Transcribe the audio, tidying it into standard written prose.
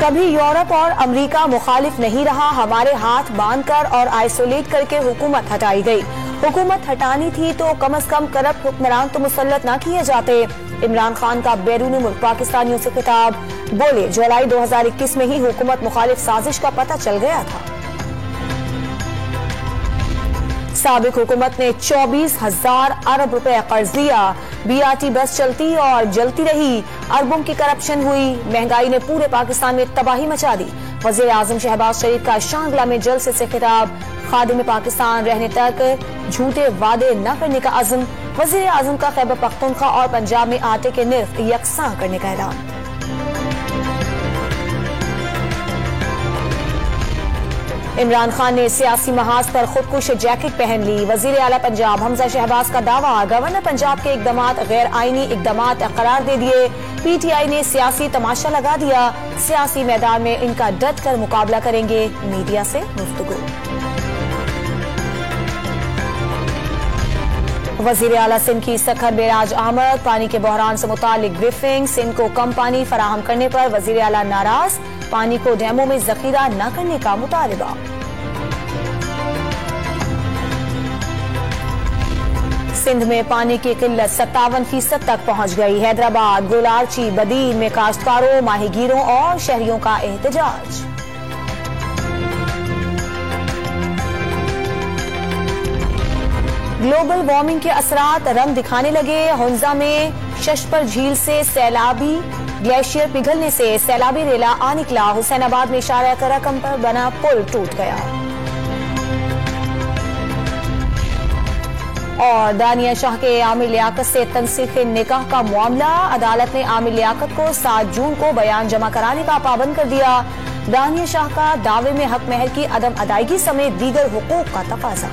कभी यूरोप और अमेरिका मुखालिफ नहीं रहा, हमारे हाथ बांधकर और आइसोलेट करके हुकूमत हटाई गई। हुकूमत हटानी थी तो कम से कम करप्ट हुक्मरान तो मुसल्लत न किए जाते। इमरान खान का बैरून मुल्क पाकिस्तानियों से खिताब, बोले जुलाई 2021 में ही हुकूमत मुखालिफ साजिश का पता चल गया था। साबिक हुकूमत ने 24,000 अरब रुपए कर्ज लिया, BRT बस चलती और जलती रही, अरबों की करप्शन हुई, महंगाई ने पूरे पाकिस्तान में तबाही मचा दी। वजीर आजम शहबाज शरीफ का शांगला में जलसे से खिताब, खादिम पाकिस्तान रहने तक झूठे वादे न करने का अज़्म। वजीर आजम का खैबर पख्तूनख्वा और पंजाब में आटे के निर्ख यकसां करने का ऐलान। इमरान खान ने सियासी महाज पर खुदकुश जैकेट पहन ली। वजीर आला पंजाब हमजा शहबाज का दावा, गवर्नर पंजाब के इकदामात गैर आईनी इकदामात करार दे दिए। PTI ने सियासी तमाशा लगा दिया, सियासी मैदान में इनका डट कर मुकाबला करेंगे, मीडिया से गुफ्तगू। वजीर आला सिंध की सखर बेराज अहमद, पानी के बहरान से मुतालिक ब्रीफिंग, सिंध को कम पानी फराहम करने पर वजीर आला नाराज, पानी को डैमों में जखीरा न करने का मुतालबा। सिंध में पानी की किल्लत 57% तक पहुंच गई। हैदराबाद, गोलार्ची, बदीन में काश्तकारों, माहीगीरों और शहरियों का एहतजाज। ग्लोबल वार्मिंग के असरात रंग दिखाने लगे। हुंजा में शशपर झील से सैलाबी ग्लेशियर पिघलने से सैलाबी रेला आ निकला। हुसैनाबाद में इशारा का रकम पर बना पुल टूट गया। और दानिया शाह के आमिर लियाकत से तनसीख निकाह का मामला, अदालत ने आमिर लियाकत को 7 जून को बयान जमा कराने का पाबंद कर दिया। दानिया शाह का दावे में हक महर की अदम अदायगी समेत दीगर हुकूक का तकाजा।